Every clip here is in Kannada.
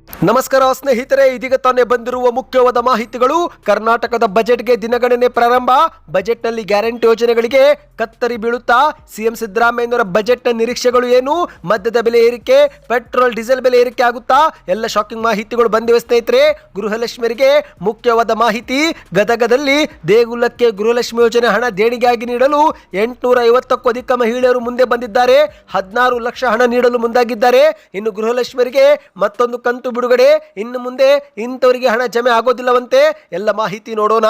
ನಮಸ್ಕಾರ ಸ್ನೇಹಿತರೆ, ಇದೀಗ ತಾನೇ ಬಂದಿರುವ ಮುಖ್ಯವಾದ ಮಾಹಿತಿಗಳು. ಕರ್ನಾಟಕದ ಬಜೆಟ್ಗೆ ದಿನಗಣನೆ ಪ್ರಾರಂಭ. ಬಜೆಟ್ನಲ್ಲಿ ಗ್ಯಾರಂಟಿ ಯೋಜನೆಗಳಿಗೆ ಕತ್ತರಿ ಬೀಳುತ್ತಾ ಸಿಎಂ ಸಿದ್ದರಾಮಯ್ಯನವರ ಬಜೆಟ್ನ ನಿರೀಕ್ಷೆಗಳು ಏನು? ಮದ್ಯದ ಬೆಲೆ ಏರಿಕೆ, ಪೆಟ್ರೋಲ್ ಡೀಸೆಲ್ ಬೆಲೆ ಏರಿಕೆ ಆಗುತ್ತಾ? ಎಲ್ಲ ಶಾಕಿಂಗ್ ಮಾಹಿತಿಗಳು ಬಂದಿವೆ ಸ್ನೇಹಿತರೆ. ಗೃಹಲಕ್ಷ್ಮಿಯರಿಗೆ ಮುಖ್ಯವಾದ ಮಾಹಿತಿ. ಗದಗದಲ್ಲಿ ದೇಗುಲಕ್ಕೆ ಗೃಹಲಕ್ಷ್ಮಿ ಯೋಜನೆ ಹಣ ದೇಣಿಗೆಯಾಗಿ ನೀಡಲು 850ಕ್ಕೂ ಅಧಿಕ ಮಹಿಳೆಯರು ಮುಂದೆ ಬಂದಿದ್ದಾರೆ. 16 ಲಕ್ಷ ಹಣ ನೀಡಲು ಮುಂದಾಗಿದ್ದಾರೆ. ಇನ್ನು ಗೃಹಲಕ್ಷ್ಮಿಯರಿಗೆ ಮತ್ತೊಂದು ಕಂತು ಬಿಡುಗಡೆ. ಇನ್ನು ಮುಂದೆ ಇಂಥವರಿಗೆ ಹಣ ಜಮೆ ಆಗೋದಿಲ್ಲವಂತೆ. ಎಲ್ಲ ಮಾಹಿತಿ ನೋಡೋಣ.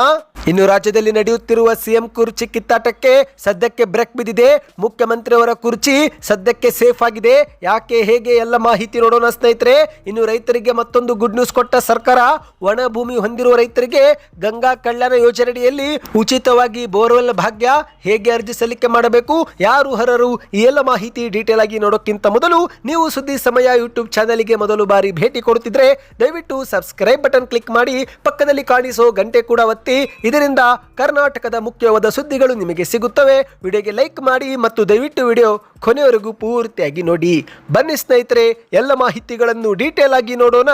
ಇನ್ನು ರಾಜ್ಯದಲ್ಲಿ ನಡೆಯುತ್ತಿರುವ ಸಿಎಂ ಕುರ್ಚಿ ಕಿತ್ತಾಟಕ್ಕೆ ಸದ್ಯಕ್ಕೆ ಬ್ರೇಕ್ ಬಿದ್ದಿದೆ. ಮುಖ್ಯಮಂತ್ರಿಯವರ ಕುರ್ಚಿ ಸದ್ಯಕ್ಕೆ ಸೇಫ್ ಆಗಿದೆ. ಯಾಕೆ, ಹೇಗೆ, ಎಲ್ಲ ಮಾಹಿತಿ ನೋಡೋಣ ಸ್ನೇಹಿತರೆ. ಇನ್ನು ರೈತರಿಗೆ ಮತ್ತೊಂದು ಗುಡ್ ನ್ಯೂಸ್ ಕೊಟ್ಟ ಸರ್ಕಾರ. ಒಣ ಭೂಮಿ ಹೊಂದಿರುವ ರೈತರಿಗೆ ಗಂಗಾ ಕಲ್ಯಾಣ ಯೋಜನೆಯಡಿಯಲ್ಲಿ ಉಚಿತವಾಗಿ ಬೋರ್ವೆಲ್ ಭಾಗ್ಯ. ಹೇಗೆ ಅರ್ಜಿ ಸಲ್ಲಿಕೆ ಮಾಡಬೇಕು, ಯಾರು ಅರ್ಹರು, ಈ ಎಲ್ಲ ಮಾಹಿತಿ ಡೀಟೇಲ್ ಆಗಿ ನೋಡೋಕ್ಕಿಂತ ಮೊದಲು ನೀವು ಸುದ್ದಿ ಸಮಯ ಯೂಟ್ಯೂಬ್ ಚಾನೆಲ್ಗೆ ಮೊದಲು ಬಾರಿ ಭೇಟಿ ಕೊಡುತ್ತಿದ್ರೆ ದಯವಿಟ್ಟು ಸಬ್ಸ್ಕ್ರೈಬ್ ಬಟನ್ ಕ್ಲಿಕ್ ಮಾಡಿ, ಪಕ್ಕದಲ್ಲಿ ಕಾಣಿಸೋ ಗಂಟೆ ಕೂಡ ಒತ್ತಿ. ಇದರಿಂದ ಕರ್ನಾಟಕದ ಮುಖ್ಯವಾದ ಸುದ್ದಿಗಳು ನಿಮಗೆ ಸಿಗುತ್ತವೆ. ವಿಡಿಯೋಗೆ ಲೈಕ್ ಮಾಡಿ ಮತ್ತು ದಯವಿಟ್ಟು ವಿಡಿಯೋ ಕೊನೆಯವರೆಗೂ ಪೂರ್ತಿಯಾಗಿ ನೋಡಿ. ಬನ್ನಿ ಸ್ನೇಹಿತರೆ, ಎಲ್ಲ ಮಾಹಿತಿಗಳನ್ನು ಡೀಟೇಲ್ ಆಗಿ ನೋಡೋಣ.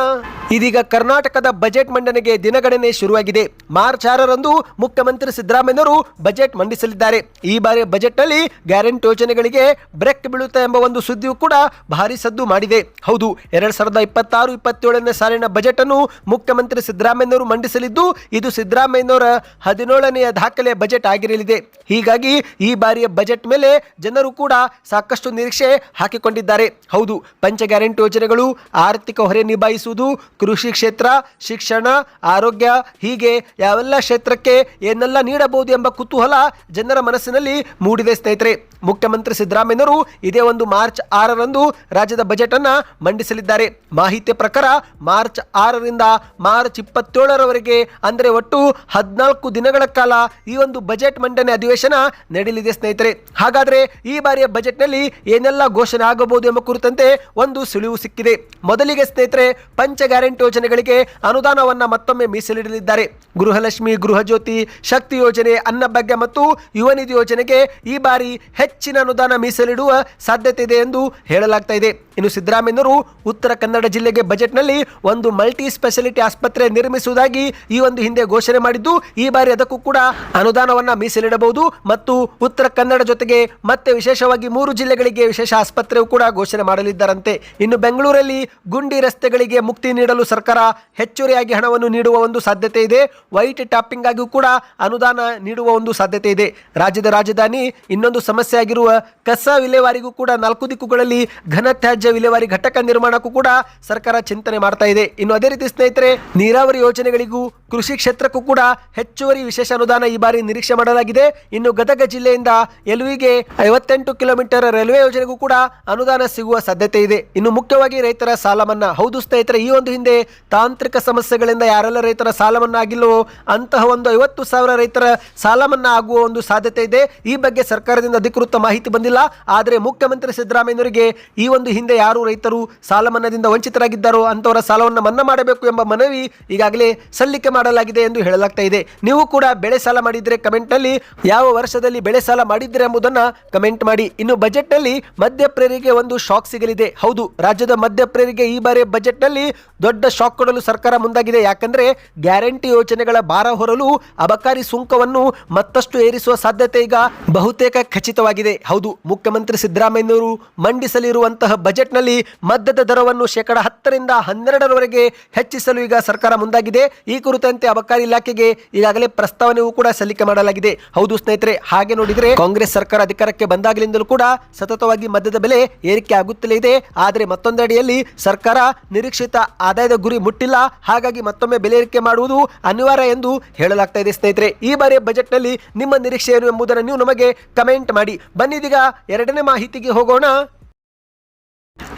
ಇದೀಗ ಕರ್ನಾಟಕದ ಬಜೆಟ್ ಮಂಡನೆಗೆ ದಿನಗಣನೆ ಶುರುವಾಗಿದೆ. ಮಾರ್ಚ್ 6ರಂದು ಮುಖ್ಯಮಂತ್ರಿ ಸಿದ್ದರಾಮಯ್ಯನವರು ಬಜೆಟ್ ಮಂಡಿಸಲಿದ್ದಾರೆ. ಈ ಬಾರಿ ಬಜೆಟ್ನಲ್ಲಿ ಗ್ಯಾರಂಟಿ ಯೋಜನೆಗಳಿಗೆ ಬ್ರೇಕ್ ಬೀಳುತ್ತಾ ಎಂಬ ಒಂದು ಸುದ್ದಿಯೂ ಕೂಡ ಭಾರಿ ಸದ್ದು ಮಾಡಿದೆ. ಹೌದು, 2026-27ನೇ ಸಾಲಿನ ಬಜೆಟ್ ಅನ್ನು ಮುಖ್ಯಮಂತ್ರಿ ಸಿದ್ದರಾಮಯ್ಯನವರು ಮಂಡಿಸಲಿದ್ದು, ಇದು ಸಿದ್ದರಾಮಯ್ಯನವರ 17ನೆಯ ದಾಖಲೆ ಬಜೆಟ್ ಆಗಿರಲಿದೆ. ಹೀಗಾಗಿ ಈ ಬಾರಿಯ ಬಜೆಟ್ ಮೇಲೆ ಜನರು ಕೂಡ ಸಾಕಷ್ಟು ನಿರೀಕ್ಷೆ ಹಾಕಿಕೊಂಡಿದ್ದಾರೆ. ಹೌದು, ಪಂಚ ಗ್ಯಾರಂಟಿ ಯೋಜನೆಗಳು, ಆರ್ಥಿಕ ಹೊರೆ ನಿಭಾಯಿಸುವುದು, ಕೃಷಿ ಕ್ಷೇತ್ರ, ಶಿಕ್ಷಣ, ಆರೋಗ್ಯ, ಹೀಗೆ ಯಾವೆಲ್ಲ ಕ್ಷೇತ್ರಕ್ಕೆ ಏನೆಲ್ಲ ನೀಡಬಹುದು ಎಂಬ ಕುತೂಹಲ ಜನರ ಮನಸ್ಸಿನಲ್ಲಿ ಮೂಡಿದೆ ಸ್ನೇಹಿತರೆ. ಮುಖ್ಯಮಂತ್ರಿ ಸಿದ್ದರಾಮಯ್ಯನವರು ಇದೇ ಒಂದು ಮಾರ್ಚ್ 6ರಂದು ರಾಜ್ಯದ ಬಜೆಟ್ ಅನ್ನ ಮಂಡಿಸಲಿದ್ದಾರೆ. ಮಾಹಿತಿ ಪ್ರಕಾರ ಮಾರ್ಚ್ 6ರಿಂದ ಮಾರ್ಚ್ 27ರವರೆಗೆ ಅಂದರೆ ಒಟ್ಟು 14 ದಿನಗಳ ಕಾಲ ಈ ಒಂದು ಬಜೆಟ್ ಮಂಡನೆ ಅಧಿವೇಶನ ನಡೆಯಲಿದೆ ಸ್ನೇಹಿತರೆ. ಹಾಗಾದ್ರೆ ಈ ಬಾರಿಯ ಬಜೆಟ್ನಲ್ಲಿ ಏನೆಲ್ಲ ಘೋಷಣೆ ಆಗಬಹುದು ಎಂಬ ಕುರಿತಂತೆ ಒಂದು ಸುಳಿವು ಸಿಕ್ಕಿದೆ. ಮೊದಲಿಗೆ ಸ್ನೇಹಿತರೆ, ಪಂಚ ಗ್ಯಾರಂಟಿ ಯೋಜನೆಗಳಿಗೆ ಅನುದಾನವನ್ನ ಮತ್ತೊಮ್ಮೆ ಮೀಸಲಿಡಲಿದ್ದಾರೆ. ಗೃಹಲಕ್ಷ್ಮಿ, ಗೃಹಜ್ಯೋತಿ, ಶಕ್ತಿ ಯೋಜನೆ, ಅನ್ನಭಾಗ್ಯ ಮತ್ತು ಯುವ ನಿಧಿ ಯೋಜನೆಗೆ ಈ ಬಾರಿ ಹೆಚ್ಚಿನ ಅನುದಾನ ಮೀಸಲಿಡುವ ಸಾಧ್ಯತೆ ಇದೆ ಎಂದು ಹೇಳಲಾಗ್ತಾ ಇದೆ. ಇನ್ನು ಸಿದ್ದರಾಮಯ್ಯನವರು ಉತ್ತರ ಕನ್ನಡ ಜಿಲ್ಲೆಗೆ ಬಜೆಟ್ನಲ್ಲಿ ಒಂದು ಮಲ್ಟಿ ಸ್ಪೆಷಾಲಿಟಿ ಆಸ್ಪತ್ರೆ ನಿರ್ಮಿಸುವುದಾಗಿ ಈ ಒಂದು ಹಿಂದೆ ಘೋಷಣೆ ಮಾಡಿದ್ದು, ಈ ಬಾರಿ ಅದಕ್ಕೂ ಕೂಡ ಅನುದಾನವನ್ನ ಮೀಸಲಿಡಬಹುದು. ಮತ್ತು ಉತ್ತರ ಕನ್ನಡ ಜೊತೆಗೆ ಮತ್ತೆ ವಿಶೇಷವಾಗಿ 3 ಜಿಲ್ಲೆಗಳಿಗೆ ವಿಶೇಷ ಆಸ್ಪತ್ರೆಯೂ ಕೂಡ ಘೋಷಣೆ ಮಾಡಲಿದ್ದಾರಂತೆ. ಇನ್ನು ಬೆಂಗಳೂರಲ್ಲಿ ಗುಂಡಿ ರಸ್ತೆಗಳಿಗೆ ಮುಕ್ತಿ ನೀಡಲು ಸರ್ಕಾರ ಹೆಚ್ಚುವರಿಯಾಗಿ ಹಣವನ್ನು ನೀಡುವ ಒಂದು ಸಾಧ್ಯತೆ ಇದೆ. ವೈಟ್ ಟಾಪಿಂಗ್ ಆಗಿಯೂ ಕೂಡ ಅನುದಾನ ನೀಡುವ ಒಂದು ಸಾಧ್ಯತೆ ಇದೆ. ರಾಜ್ಯದ ರಾಜಧಾನಿ ಇನ್ನೊಂದು ಸಮಸ್ಯೆ ಆಗಿರುವ ಕಸ ವಿಲೇವಾರಿಗೂ ಕೂಡ 4 ದಿಕ್ಕುಗಳಲ್ಲಿ ಘನತ್ಯಾಜ್ಯ ವಿಲೇವಾರಿ ಘಟಕ ನಿರ್ಮಾಣಕ್ಕೂ ಕೂಡ ಸರ್ಕಾರ ಚಿಂತನೆ ಮಾಡ್ತಾ ಇದೆ. ಇನ್ನು ಅದೇ ರೀತಿ ಸ್ನೇಹಿತರೆ, ನೀರಾವರಿ ಯೋಜನೆಗಳಿಗೂ ಕೃಷಿ ಕ್ಷೇತ್ರಕ್ಕೂ ಕೂಡ ಹೆಚ್ಚುವರಿ ವಿಶೇಷ ಅನುದಾನ ಈ ಬಾರಿ ನಿರೀಕ್ಷೆ ಮಾಡಲಾಗಿದೆ. ಇನ್ನು ಗದಗ ಜಿಲ್ಲೆಯಿಂದ ಎಲ್ವಿಗೆ 58 ಕಿಲೋಮೀಟರ್ ರೈಲ್ವೆ ಯೋಜನೆಗೂ ಕೂಡ ಅನುದಾನ ಸಿಗುವ ಸಾಧ್ಯತೆ ಇದೆ. ಇನ್ನು ಮುಖ್ಯವಾಗಿ ರೈತರ ಸಾಲ ಮನ್ನಾ. ಹೌದು ಸ್ನೇಹಿತರೆ, ಈ ಒಂದು ಹಿಂದೆ ತಾಂತ್ರಿಕ ಸಮಸ್ಯೆಗಳಿಂದ ಯಾರೆಲ್ಲ ರೈತರ ಸಾಲ ಮನ್ನಾ ಆಗಿಲ್ಲವೋ ಅಂತಹ ಒಂದು 50,000 ರೈತರ ಸಾಲ ಮನ್ನಾ ಆಗುವ ಒಂದು ಸಾಧ್ಯತೆ ಇದೆ. ಈ ಬಗ್ಗೆ ಸರ್ಕಾರದಿಂದ ಅಧಿಕೃತ ಮಾಹಿತಿ ಬಂದಿಲ್ಲ. ಆದರೆ ಮುಖ್ಯಮಂತ್ರಿ ಸಿದ್ದರಾಮಯ್ಯನವರಿಗೆ ಈ ಒಂದು ಹಿಂದೆ ಯಾರು ರೈತರು ಸಾಲ ಮನ್ನಾದಿಂದ ವಂಚಿತರಾಗಿದ್ದಾರೋ ಅಂತವರ ಸಾಲವನ್ನು ಮನ್ನಾ ಮಾಡಬೇಕು ಎಂಬ ಮನವಿ ಈಗಾಗಲೇ ಸಲ್ಲಿಕೆ ಮಾಡಲಾಗಿದೆ ಎಂದು ಹೇಳಲಾಗ್ತಾ ಇದೆ. ನೀವು ಕೂಡ ಬೆಳೆ ಸಾಲ ಮಾಡಿದ್ರೆ ಕಮೆಂಟ್ ನಲ್ಲಿ ಯಾವ ವರ್ಷದಲ್ಲಿ ಬೆಳೆ ಸಾಲ ಮಾಡಿದ್ರೆ ಎಂಬುದನ್ನ ಕಮೆಂಟ್ ಮಾಡಿ. ಇನ್ನು ಬಜೆಟ್ ನಲ್ಲಿ ಮಧ್ಯಪ್ರಿಯರಿಗೆ ಒಂದು ಶಾಕ್ ಸಿಗಲಿದೆ. ಹೌದು, ರಾಜ್ಯದ ಮಧ್ಯಪ್ರಿಯರಿಗೆ ಈ ಬಾರಿ ಬಜೆಟ್ ನಲ್ಲಿ ದೊಡ್ಡ ಶಾಕ್ ಕೊಡಲು ಸರ್ಕಾರ ಮುಂದಾಗಿದೆ. ಯಾಕಂದ್ರೆ ಗ್ಯಾರಂಟಿ ಯೋಜನೆಗಳ ಭಾರ ಹೊರಲು ಅಬಕಾರಿ ಸುಂಕವನ್ನು ಮತ್ತಷ್ಟು ಏರಿಸುವ ಸಾಧ್ಯತೆ ಈಗ ಬಹುತೇಕ ಖಚಿತವಾಗಿದೆ. ಹೌದು, ಮುಖ್ಯಮಂತ್ರಿ ಸಿದ್ದರಾಮಯ್ಯನವರು ಮಂಡಿಸಲಿರುವಂತಹ ಬಜೆಟ್ ನಲ್ಲಿ ಮದ್ಯದ ದರವನ್ನು 10% 12% ಹೆಚ್ಚಿಸಲು ಈಗ ಸರ್ಕಾರ ಮುಂದಾಗಿದೆ. ಈ ಕುರಿತಂತೆ ಅಬಕಾರಿ ಇಲಾಖೆಗೆ ಈಗಾಗಲೇ ಪ್ರಸ್ತಾವನೆಯೂ ಕೂಡ ಸಲ್ಲಿಕೆ ಮಾಡಲಾಗಿದೆ. ಹೌದು ಸ್ನೇಹಿತರೆ, ಹಾಗೆ ನೋಡಿದರೆ ಕಾಂಗ್ರೆಸ್ ಸರ್ಕಾರ ಅಧಿಕಾರಕ್ಕೆ ಬಂದಾಗಲಿಂದಲೂ ಕೂಡ ಸತತವಾಗಿ ಮದ್ಯದ ಬೆಲೆ ಏರಿಕೆ ಆಗುತ್ತಲೇ ಇದೆ. ಆದರೆ ಮತ್ತೊಂದೆಡೆಯಲ್ಲಿ ಸರ್ಕಾರ ನಿರೀಕ್ಷಿತ ಆದಾಯದ ಗುರಿ ಮುಟ್ಟಿಲ್ಲ. ಹಾಗಾಗಿ ಮತ್ತೊಮ್ಮೆ ಬೆಲೆ ಏರಿಕೆ ಮಾಡುವುದು ಅನಿವಾರ್ಯ ಎಂದು ಹೇಳಲಾಗ್ತಾ ಇದೆ. ಸ್ನೇಹಿತರೆ, ಈ ಬಾರಿಯ ಬಜೆಟ್ ನಲ್ಲಿ ನಿಮ್ಮ ನಿರೀಕ್ಷೆ ಏನು ಎಂಬುದನ್ನು ನೀವು ನಮಗೆ ಕಮೆಂಟ್ ಮಾಡಿ. ಬನ್ನಿದೀಗ ಎರಡನೇ ಮಾಹಿತಿಗೆ ಹೋಗೋಣ.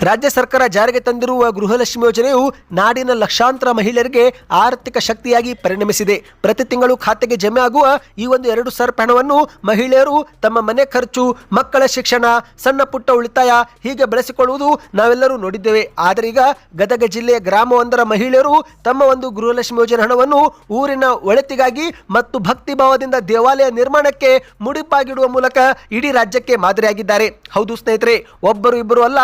ರಾಜ್ಯ ಸರ್ಕಾರ ಜಾರಿಗೆ ತಂದಿರುವ ಗೃಹಲಕ್ಷ್ಮಿ ಯೋಜನೆಯು ನಾಡಿನ ಲಕ್ಷಾಂತರ ಮಹಿಳೆಯರಿಗೆ ಆರ್ಥಿಕ ಶಕ್ತಿಯಾಗಿ ಪರಿಣಮಿಸಿದೆ. ಪ್ರತಿ ತಿಂಗಳು ಖಾತೆಗೆ ಜಮೆ ಆಗುವ ಈ ಒಂದು 2,000 ಹಣವನ್ನು ಮಹಿಳೆಯರು ತಮ್ಮ ಮನೆ ಖರ್ಚು, ಮಕ್ಕಳ ಶಿಕ್ಷಣ, ಸಣ್ಣ ಪುಟ್ಟ ಉಳಿತಾಯ ಹೀಗೆ ಬಳಸಿಕೊಳ್ಳುವುದು ನಾವೆಲ್ಲರೂ ನೋಡಿದ್ದೇವೆ. ಆದರೆ ಈಗ ಗದಗ ಜಿಲ್ಲೆಯ ಗ್ರಾಮವೊಂದರ ಮಹಿಳೆಯರು ತಮ್ಮ ಒಂದು ಗೃಹಲಕ್ಷ್ಮಿ ಯೋಜನೆ ಹಣವನ್ನು ಊರಿನ ಒಳಿತಿಗಾಗಿ ಮತ್ತು ಭಕ್ತಿ ಭಾವದಿಂದ ದೇವಾಲಯ ನಿರ್ಮಾಣಕ್ಕೆ ಮುಡಿಪಾಗಿಡುವ ಮೂಲಕ ಇಡೀ ರಾಜ್ಯಕ್ಕೆ ಮಾದರಿಯಾಗಿದ್ದಾರೆ. ಹೌದು ಸ್ನೇಹಿತರೆ, ಒಬ್ಬರು ಇಬ್ಬರು ಅಲ್ಲ,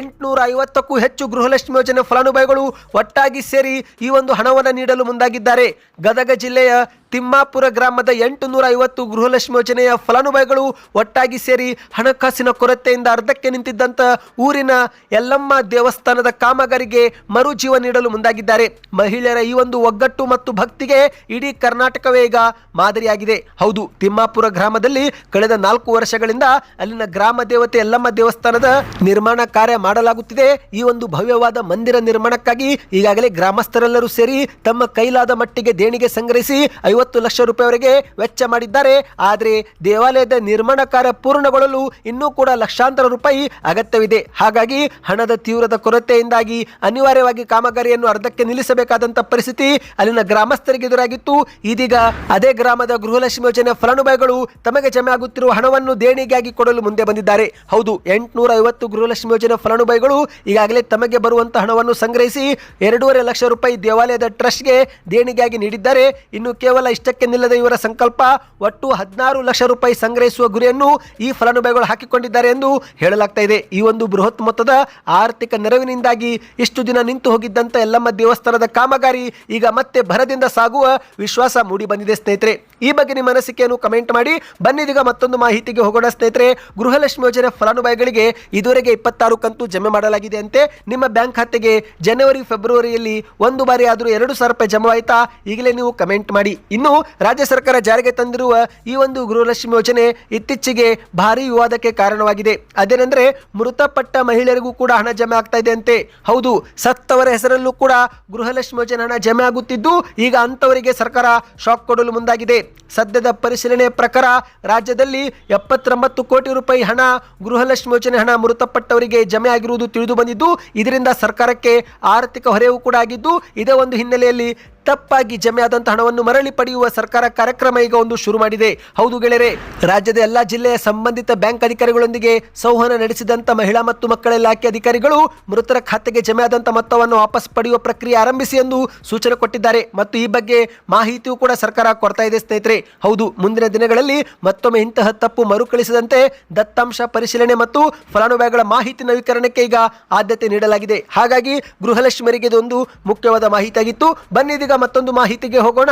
850ಕ್ಕೂ ಹೆಚ್ಚು ಗೃಹಲಕ್ಷ್ಮಿ ಯೋಜನೆ ಫಲಾನುಭವಿಗಳು ಒಟ್ಟಾಗಿ ಸೇರಿ ಈ ಒಂದು ಹಣವನ್ನು ನೀಡಲು ಮುಂದಾಗಿದ್ದಾರೆ. ಗದಗ ಜಿಲ್ಲೆಯ ತಿಮ್ಮಾಪುರ ಗ್ರಾಮದ 850 ಗೃಹಲಕ್ಷ್ಮಿ ಯೋಜನೆಯ ಫಲಾನುಭವಿಗಳು ಒಟ್ಟಾಗಿ ಸೇರಿ ಹಣಕಾಸಿನ ಕೊರತೆಯಿಂದ ಅರ್ಧಕ್ಕೆ ನಿಂತಿದ್ದಂತ ಊರಿನ ಯಲ್ಲಮ್ಮ ದೇವಸ್ಥಾನದ ಕಾಮಗಾರಿಗೆ ಮರುಜೀವ ನೀಡಲು ಮುಂದಾಗಿದ್ದಾರೆ. ಮಹಿಳೆಯರ ಈ ಒಂದು ಒಗ್ಗಟ್ಟು ಮತ್ತು ಭಕ್ತಿಗೆ ಇಡೀ ಕರ್ನಾಟಕವೇ ಈಗ ಮಾದರಿಯಾಗಿದೆ. ಹೌದು, ತಿಮ್ಮಾಪುರ ಗ್ರಾಮದಲ್ಲಿ ಕಳೆದ 4 ವರ್ಷಗಳಿಂದ ಅಲ್ಲಿನ ಗ್ರಾಮ ದೇವತೆ ಯಲ್ಲಮ್ಮ ದೇವಸ್ಥಾನದ ನಿರ್ಮಾಣ ಕಾರ್ಯ ಮಾಡಲಾಗುತ್ತಿದೆ. ಈ ಒಂದು ಭವ್ಯವಾದ ಮಂದಿರ ನಿರ್ಮಾಣಕ್ಕಾಗಿ ಈಗಾಗಲೇ ಗ್ರಾಮಸ್ಥರೆಲ್ಲರೂ ಸೇರಿ ತಮ್ಮ ಕೈಲಾದ ಮಟ್ಟಿಗೆ ದೇಣಿಗೆ ಸಂಗ್ರಹಿಸಿ 50 ಲಕ್ಷ ರೂಪಾಯಿವರೆಗೆ ವೆಚ್ಚ ಮಾಡಿದ್ದಾರೆ. ಆದರೆ ದೇವಾಲಯದ ನಿರ್ಮಾಣ ಕಾರ್ಯ ಪೂರ್ಣಗೊಳ್ಳಲು ಇನ್ನೂ ಕೂಡ ಲಕ್ಷಾಂತರ ರೂಪಾಯಿ ಅಗತ್ಯವಿದೆ. ಹಾಗಾಗಿ ಹಣದ ತೀವ್ರದ ಕೊರತೆಯಿಂದಾಗಿ ಅನಿವಾರ್ಯವಾಗಿ ಕಾಮಗಾರಿಯನ್ನು ಅರ್ಧಕ್ಕೆ ನಿಲ್ಲಿಸಬೇಕಾದಂತ ಪರಿಸ್ಥಿತಿ ಅಲ್ಲಿನ ಗ್ರಾಮಸ್ಥರಿಗೆ ಎದುರಾಗಿತ್ತು. ಇದೀಗ ಅದೇ ಗ್ರಾಮದ ಗೃಹಲಕ್ಷ್ಮಿ ಯೋಜನೆ ಫಲಾನುಭವಿಗಳು ತಮಗೆ ಜಮೆ ಆಗುತ್ತಿರುವ ಹಣವನ್ನು ದೇಣಿಗೆಯಾಗಿ ಕೊಡಲು ಮುಂದೆ ಬಂದಿದ್ದಾರೆ. ಹೌದು, 850 ಗೃಹಲಕ್ಷ್ಮಿ ಯೋಜನೆ ಫಲಾನುಭವಿಗಳು ಈಗಾಗಲೇ ತಮಗೆ ಬರುವಂತಹ ಹಣವನ್ನು ಸಂಗ್ರಹಿಸಿ 2.5 ಲಕ್ಷ ರೂಪಾಯಿ ದೇವಾಲಯದ ಟ್ರಸ್ಟ್ಗೆ ದೇಣಿಗೆಯಾಗಿ ನೀಡಿದ್ದಾರೆ. ಇನ್ನು ಕೇವಲ ಇಷ್ಟಕ್ಕೆ ನಿಲ್ಲದ ಇವರ ಸಂಕಲ್ಪ ಒಟ್ಟು 16 ಲಕ್ಷ ರೂಪಾಯಿ ಸಂಗ್ರಹಿಸುವ ಗುರಿಯನ್ನು ಈ ಫಲಾನುಭವಿಗಳು ಹಾಕಿಕೊಂಡಿದ್ದಾರೆ ಎಂದು ಹೇಳಲಾಗ್ತಾ ಇದೆ. ಈ ಒಂದು ಬೃಹತ್ ಮೊತ್ತದ ಆರ್ಥಿಕ ನೆರವಿನಿಂದಾಗಿ ಇಷ್ಟು ದಿನ ನಿಂತು ಹೋಗಿದ್ದಂತ ಯಲ್ಲಮ್ಮ ದೇವಸ್ಥಾನದ ಕಾಮಗಾರಿ ಈಗ ಮತ್ತೆ ಭರದಿಂದ ಸಾಗುವ ವಿಶ್ವಾಸ ಮೂಡಿ ಬಂದಿದೆ. ಸ್ನೇಹಿತರೆ, ಈ ಬಗ್ಗೆ ನಿಮ್ಮ ಅನಿಸಿಕೆಯನ್ನು ಕಮೆಂಟ್ ಮಾಡಿ. ಬನ್ನಿದೀಗ ಮತ್ತೊಂದು ಮಾಹಿತಿಗೆ ಹೋಗೋಣ. ಸ್ನೇಹಿತರೆ, ಗೃಹಲಕ್ಷ್ಮಿ ಯೋಜನೆ ಫಲಾನುಭವಿಗಳಿಗೆ ಇದುವರೆಗೆ 26 ಕಂತು ಜಮೆ ಮಾಡಲಾಗಿದೆ ಅಂತೆ. ನಿಮ್ಮ ಬ್ಯಾಂಕ್ ಖಾತೆಗೆ ಜನವರಿ ಫೆಬ್ರವರಿಯಲ್ಲಿ ಒಂದು ಬಾರಿ ಆದರೂ 2,000 ರೂಪಾಯಿ ಜಮಾ ಆಯ್ತಾ? ಈಗಲೇ ನೀವು ಕಮೆಂಟ್ ಮಾಡಿ. ಇನ್ನು ರಾಜ್ಯ ಸರ್ಕಾರ ಜಾರಿಗೆ ತಂದಿರುವ ಈ ಒಂದು ಗೃಹಲಕ್ಷ್ಮಿ ಯೋಜನೆ ಇತ್ತೀಚೆಗೆ ಭಾರಿ ವಿವಾದಕ್ಕೆ ಕಾರಣವಾಗಿದೆ. ಅದೇನೆಂದ್ರೆ ಮೃತಪಟ್ಟ ಮಹಿಳೆಯರಿಗೂ ಕೂಡ ಹಣ ಜಮೆ ಆಗ್ತಾ ಇದೆ ಅಂತೆ. ಹೌದು, ಸತ್ತವರ ಹೆಸರಲ್ಲೂ ಕೂಡ ಗೃಹಲಕ್ಷ್ಮಿ ಯೋಜನೆ ಹಣ ಜಮೆ ಆಗುತ್ತಿದ್ದು ಈಗ ಅಂತವರಿಗೆ ಸರ್ಕಾರ ಶಾಕ್ ಕೊಡಲು ಮುಂದಾಗಿದೆ. ಸದ್ಯದ ಪರಿಶೀಲನೆ ಪ್ರಕಾರ ರಾಜ್ಯದಲ್ಲಿ 79 ಕೋಟಿ ರೂಪಾಯಿ ಹಣ ಗೃಹಲಕ್ಷ್ಮಿ ಯೋಜನೆ ಹಣ ಮೃತಪಟ್ಟವರಿಗೆ ಜಮೆ ಆಗಿರುವುದು ತಿಳಿದು ಬಂದಿದ್ದು ಇದರಿಂದ ಸರ್ಕಾರಕ್ಕೆ ಆರ್ಥಿಕ ಹೊರೆಯೂ ಕೂಡ ಆಗಿದ್ದು ಇದೇ ಒಂದು ಹಿನ್ನೆಲೆಯಲ್ಲಿ ತಪ್ಪಾಗಿ ಜಮೆ ಆದಂತ ಹಣವನ್ನು ಮರಳಿ ಪಡೆಯುವ ಸರ್ಕಾರ ಕಾರ್ಯಕ್ರಮ ಈಗ ಒಂದು ಶುರು ಮಾಡಿದೆ. ಹೌದು ಗೆಳೆಯರೆ, ರಾಜ್ಯದ ಎಲ್ಲಾ ಜಿಲ್ಲೆಯ ಸಂಬಂಧಿತ ಬ್ಯಾಂಕ್ ಅಧಿಕಾರಿಗಳೊಂದಿಗೆ ಸಂವಹನ ನಡೆಸಿದಂತ ಮಹಿಳಾ ಮತ್ತು ಮಕ್ಕಳ ಇಲಾಖೆ ಅಧಿಕಾರಿಗಳು ಮೃತರ ಖಾತೆಗೆ ಜಮೆ ಆದಂತ ಮೊತ್ತವನ್ನು ವಾಪಸ್ ಪಡೆಯುವ ಪ್ರಕ್ರಿಯೆ ಆರಂಭಿಸಿ ಎಂದು ಸೂಚನೆ ಕೊಟ್ಟಿದ್ದಾರೆ. ಮತ್ತು ಈ ಬಗ್ಗೆ ಮಾಹಿತಿಯೂ ಕೂಡ ಸರ್ಕಾರ ಕೊಡ್ತಾ ಇದೆ. ಸ್ನೇಹಿತರೆ, ಹೌದು, ಮುಂದಿನ ದಿನಗಳಲ್ಲಿ ಮತ್ತೊಮ್ಮೆ ಇಂತಹ ತಪ್ಪು ಮರುಕಳಿಸದಂತೆ ದತ್ತಾಂಶ ಪರಿಶೀಲನೆ ಮತ್ತು ಫಲಾನುಭವಿಗಳ ಮಾಹಿತಿ ನವೀಕರಣಕ್ಕೆ ಈಗ ಆದ್ಯತೆ ನೀಡಲಾಗಿದೆ. ಹಾಗಾಗಿ ಗೃಹಲಕ್ಷ್ಮಿಯರಿಗೆ ಇದೊಂದು ಮುಖ್ಯವಾದ ಮಾಹಿತಿಯಾಗಿತ್ತು. ಬನ್ನಿದೀಗ ಮತ್ತೊಂದು ಮಾಹಿತಿಗೆ ಹೋಗೋಣ.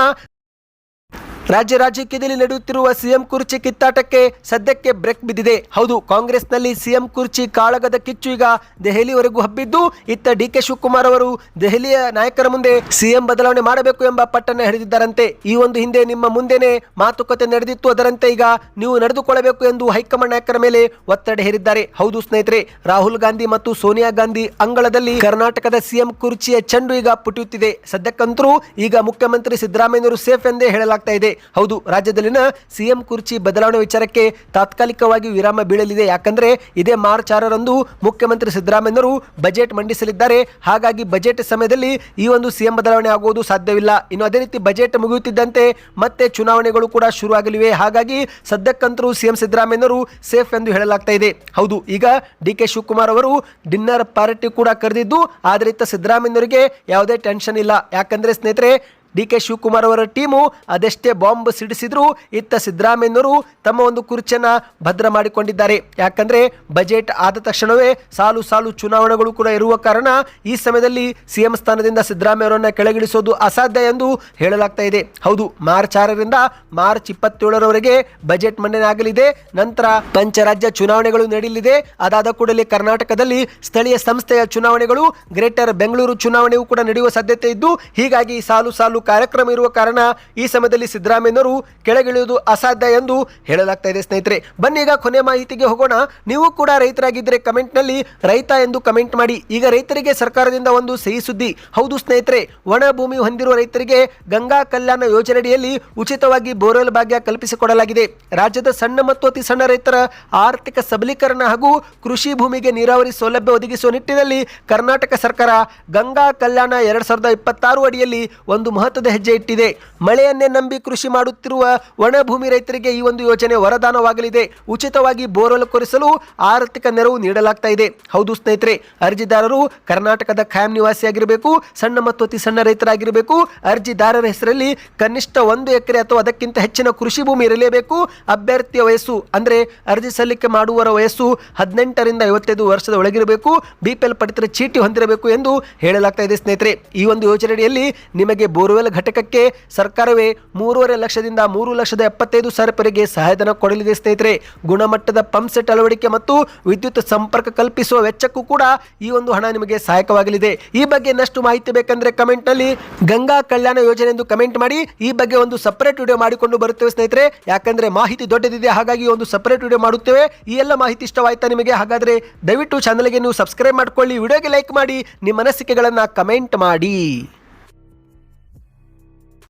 ರಾಜಕೀಯದಲ್ಲಿ ನಡೆಯುತ್ತಿರುವ ಸಿಎಂ ಕುರ್ಚಿ ಕಿತ್ತಾಟಕ್ಕೆ ಸದ್ಯಕ್ಕೆ ಬ್ರೇಕ್ ಬಿದ್ದಿದೆ. ಹೌದು, ಕಾಂಗ್ರೆಸ್ನಲ್ಲಿ ಸಿಎಂ ಕುರ್ಚಿ ಕಾಳಗದ ಕಿಚ್ಚು ಈಗ ದೆಹಲಿವರೆಗೂ ಹಬ್ಬಿದ್ದು ಇತ್ತ ಡಿಕೆ ಶಿವಕುಮಾರ್ ಅವರು ದೆಹಲಿಯ ನಾಯಕರ ಮುಂದೆ ಸಿಎಂ ಬದಲಾವಣೆ ಮಾಡಬೇಕು ಎಂಬ ಪಟ್ಟನ್ನು ಹಿಡಿದಿದ್ದಾರಂತೆ. ಈ ಒಂದು ಹಿಂದೆ ನಿಮ್ಮ ಮುಂದೆನೆ ಮಾತುಕತೆ ನಡೆದಿತ್ತು, ಅದರಂತೆ ಈಗ ನೀವು ನಡೆದುಕೊಳ್ಳಬೇಕು ಎಂದು ಹೈಕಮಾಂಡ್ ನಾಯಕರ ಮೇಲೆ ಒತ್ತಡ ಹೇರಿದ್ದಾರೆ. ಹೌದು ಸ್ನೇಹಿತರೆ, ರಾಹುಲ್ ಗಾಂಧಿ ಮತ್ತು ಸೋನಿಯಾ ಗಾಂಧಿ ಅಂಗಳದಲ್ಲಿ ಕರ್ನಾಟಕದ ಸಿಎಂ ಕುರ್ಚಿಯ ಚೆಂಡು ಈಗ ಪುಟಿಯುತ್ತಿದೆ. ಸದ್ಯಕ್ಕಂತರೂ ಈಗ ಮುಖ್ಯಮಂತ್ರಿ ಸಿದ್ದರಾಮಯ್ಯನವರು ಸೇಫ್ ಎಂದೇ ಹೇಳಲಾಗ್ತಾ ಇದೆ. ಹೌದು, ರಾಜ್ಯದಲ್ಲಿನ ಸಿಎಂ ಕುರ್ಚಿ ಬದಲಾವಣೆ ವಿಚಾರಕ್ಕೆ ತಾತ್ಕಾಲಿಕವಾಗಿ ವಿರಾಮ ಬೀಳಲಿದೆ. ಯಾಕಂದ್ರೆ ಇದೇ ಮಾರ್ಚ್ 6ರಂದು ಮುಖ್ಯಮಂತ್ರಿ ಸಿದ್ದರಾಮಯ್ಯನವರು ಬಜೆಟ್ ಮಂಡಿಸಲಿದ್ದಾರೆ. ಹಾಗಾಗಿ ಬಜೆಟ್ ಸಮಯದಲ್ಲಿ ಈ ಒಂದು ಸಿಎಂ ಬದಲಾವಣೆ ಆಗುವುದು ಸಾಧ್ಯವಿಲ್ಲ. ಇನ್ನು ಅದೇ ರೀತಿ ಬಜೆಟ್ ಮುಗಿಯುತ್ತಿದ್ದಂತೆ ಮತ್ತೆ ಚುನಾವಣೆಗಳು ಕೂಡ ಶುರುವಾಗಲಿವೆ. ಹಾಗಾಗಿ ಸದ್ಯಕ್ಕಂತರೂ ಸಿಎಂ ಸಿದ್ದರಾಮಯ್ಯನವರು ಸೇಫ್ ಎಂದು ಹೇಳಲಾಗ್ತಾ ಇದೆ. ಹೌದು, ಈಗ ಡಿಕೆ ಶಿವಕುಮಾರ್ ಅವರು ಡಿನ್ನರ್ ಪಾರ್ಟಿ ಕೂಡ ಕರೆದಿದ್ದು ಆದರೆ ಇತ್ತ ಸಿದ್ದರಾಮಯ್ಯನವರಿಗೆ ಯಾವುದೇ ಟೆನ್ಷನ್ ಇಲ್ಲ. ಯಾಕಂದ್ರೆ ಸ್ನೇಹಿತರೆ, ಡಿಕೆ ಶಿವಕುಮಾರ್ ಅವರ ಟೀಮು ಅದೆಷ್ಟೇ ಬಾಂಬ್ ಸಿಡಿಸಿದ್ರು ಇತ್ತ ಸಿದ್ದರಾಮಯ್ಯನವರು ತಮ್ಮ ಒಂದು ಕುರ್ಚಿಯನ್ನು ಭದ್ರ ಮಾಡಿಕೊಂಡಿದ್ದಾರೆ. ಯಾಕಂದ್ರೆ ಬಜೆಟ್ ಆದ ತಕ್ಷಣವೇ ಸಾಲು ಸಾಲು ಚುನಾವಣೆಗಳು ಕೂಡ ಇರುವ ಕಾರಣ ಈ ಸಮಯದಲ್ಲಿ ಸಿಎಂ ಸ್ಥಾನದಿಂದ ಸಿದ್ದರಾಮಯ್ಯ ಅವರನ್ನ ಕೆಳಗಿಳಿಸೋದು ಅಸಾಧ್ಯ ಎಂದು ಹೇಳಲಾಗ್ತಾ ಇದೆ. ಹೌದು, ಮಾರ್ಚ್ 6ರಿಂದ ಮಾರ್ಚ್ 27ರವರೆಗೆ ಬಜೆಟ್ ಮಂಡನೆ ಆಗಲಿದೆ. ನಂತರ ಪಂಚರಾಜ್ಯ ಚುನಾವಣೆಗಳು ನಡೆಯಲಿದೆ. ಅದಾದ ಕೂಡಲೇ ಕರ್ನಾಟಕದಲ್ಲಿ ಸ್ಥಳೀಯ ಸಂಸ್ಥೆಯ ಚುನಾವಣೆಗಳು, ಗ್ರೇಟರ್ ಬೆಂಗಳೂರು ಚುನಾವಣೆಯೂ ಕೂಡ ನಡೆಯುವ ಸಾಧ್ಯತೆ ಇದ್ದು ಹೀಗಾಗಿ ಸಾಲು ಸಾಲು ಕಾರ್ಯಕ್ರಮ ಇರುವ ಕಾರಣ ಈ ಸಮಯದಲ್ಲಿ ಸಿದ್ದರಾಮಯ್ಯನವರು ಕೆಳಗಿಳಿಯುವುದು ಅಸಾಧ್ಯ ಎಂದು ಹೇಳಲಾಗ್ತಾ ಇದೆ. ಸ್ನೇಹಿತರೆ, ಬನ್ನಿ ಈಗ ಕೊನೆ ಮಾಹಿತಿಗೆ ಹೋಗೋಣ. ನೀವು ಕೂಡ ರೈತರಾಗಿದ್ದರೆ ಕಮೆಂಟ್ ನಲ್ಲಿ ರೈತ ಎಂದು ಕಮೆಂಟ್ ಮಾಡಿ. ಈಗ ರೈತರಿಗೆ ಸರ್ಕಾರದಿಂದ ಒಂದು ಸಿಹಿ ಸುದ್ದಿ. ಹೌದು ಸ್ನೇಹಿತರೆ, ಒಣ ಭೂಮಿ ಹೊಂದಿರುವ ರೈತರಿಗೆ ಗಂಗಾ ಕಲ್ಯಾಣ ಯೋಜನೆಯಡಿಯಲ್ಲಿ ಉಚಿತವಾಗಿ ಬೋರ್ವೆಲ್ ಭಾಗ್ಯ ಕಲ್ಪಿಸಿಕೊಡಲಾಗಿದೆ. ರಾಜ್ಯದ ಸಣ್ಣ ಮತ್ತು ಅತಿ ಸಣ್ಣ ರೈತರ ಆರ್ಥಿಕ ಸಬಲೀಕರಣ ಹಾಗೂ ಕೃಷಿ ಭೂಮಿಗೆ ನೀರಾವರಿ ಸೌಲಭ್ಯ ಒದಗಿಸುವ ನಿಟ್ಟಿನಲ್ಲಿ ಕರ್ನಾಟಕ ಸರ್ಕಾರ ಗಂಗಾ ಕಲ್ಯಾಣ 2026 ಅಡಿಯಲ್ಲಿ ಒಂದು ಮಹತ್ವದ ಹೆಜ್ಜೆ ಇಟ್ಟಿದೆ. ಮಳೆಯನ್ನೇ ನಂಬಿ ಕೃಷಿ ಮಾಡುತ್ತಿರುವ ಒಣಭೂಮಿ ರೈತರಿಗೆ ಈ ಒಂದು ಯೋಜನೆ ವರದಾನವಾಗಲಿದೆ. ಉಚಿತವಾಗಿ ಬೋರ್ವೆಲ್ ಕೊರೆಸಲು ಆರ್ಥಿಕ ನೆರವು ನೀಡಲಾಗ್ತಾ ಇದೆ. ಹೌದು ಸ್ನೇಹಿತರೆ, ಅರ್ಜಿದಾರರು ಕರ್ನಾಟಕದ ಖಾಯಂ ನಿವಾಸಿಯಾಗಿರಬೇಕು, ಸಣ್ಣ ಮತ್ತು ಅತಿ ಸಣ್ಣ ರೈತರಾಗಿರಬೇಕು. ಅರ್ಜಿದಾರರ ಹೆಸರಲ್ಲಿ ಕನಿಷ್ಠ 1 ಎಕರೆ ಅಥವಾ ಅದಕ್ಕಿಂತ ಹೆಚ್ಚಿನ ಕೃಷಿ ಭೂಮಿ ಇರಲೇಬೇಕು. ಅಭ್ಯರ್ಥಿಯ ವಯಸ್ಸು ಅಂದರೆ ಅರ್ಜಿ ಸಲ್ಲಿಕೆ ಮಾಡುವವರ ವಯಸ್ಸು 18ರಿಂದ 55 ವರ್ಷದ ಒಳಗಿರಬೇಕು. BPL ಪಡಿತರ ಚೀಟಿ ಹೊಂದಿರಬೇಕು ಎಂದು ಹೇಳಲಾಗ್ತಾ ಇದೆ ಸ್ನೇಹಿತರೆ. ಈ ಒಂದು ಯೋಜನೆಯಲ್ಲಿ ನಿಮಗೆ ಬೋರ್ವೆಲ್ ಘಟಕಕ್ಕೆ ಸರ್ಕಾರವೇ 3.5 ಲಕ್ಷದಿಂದ 3,75,000 ರೂಪಾಯಿಗೆ ಸಹಾಯಧನ ಕೊಡಲಿದೆ ಸ್ನೇಹಿತರೆ. ಗುಣಮಟ್ಟದ ಪಂಪ್ ಸೆಟ್ ಅಳವಡಿಕೆ ಮತ್ತು ವಿದ್ಯುತ್ ಸಂಪರ್ಕ ಕಲ್ಪಿಸುವ ವೆಚ್ಚಕ್ಕೂ ಕೂಡ ಈ ಒಂದು ಹಣ ನಿಮಗೆ ಸಹಾಯಕವಾಗಲಿದೆ. ಈ ಬಗ್ಗೆ ಇನ್ನಷ್ಟು ಮಾಹಿತಿ ಬೇಕಂದ್ರೆ ಕಮೆಂಟ್ ನಲ್ಲಿ ಗಂಗಾ ಕಲ್ಯಾಣ ಯೋಜನೆ ಎಂದು ಕಮೆಂಟ್ ಮಾಡಿ. ಈ ಬಗ್ಗೆ ಒಂದು ಸಪರೇಟ್ ವಿಡಿಯೋ ಮಾಡಿಕೊಂಡು ಬರುತ್ತೇವೆ ಸ್ನೇಹಿತರೆ. ಯಾಕಂದ್ರೆ ಮಾಹಿತಿ ದೊಡ್ಡದಿದೆ, ಹಾಗಾಗಿ ಒಂದು ಸಪರೇಟ್ ವಿಡಿಯೋ ಮಾಡುತ್ತೇವೆ. ಈ ಎಲ್ಲ ಮಾಹಿತಿ ಇಷ್ಟವಾಯ್ತಾ ನಿಮಗೆ? ಹಾಗಾದ್ರೆ ದಯವಿಟ್ಟು ಚಾನಲ್ಗೆ ನೀವು ಸಬ್ಸ್ಕ್ರೈಬ್ ಮಾಡ್ಕೊಳ್ಳಿ, ವಿಡಿಯೋಗೆ ಲೈಕ್ ಮಾಡಿ, ನಿಮ್ಮ ಅನಿಸಿಕೆಗಳನ್ನು ಕಮೆಂಟ್ ಮಾಡಿ.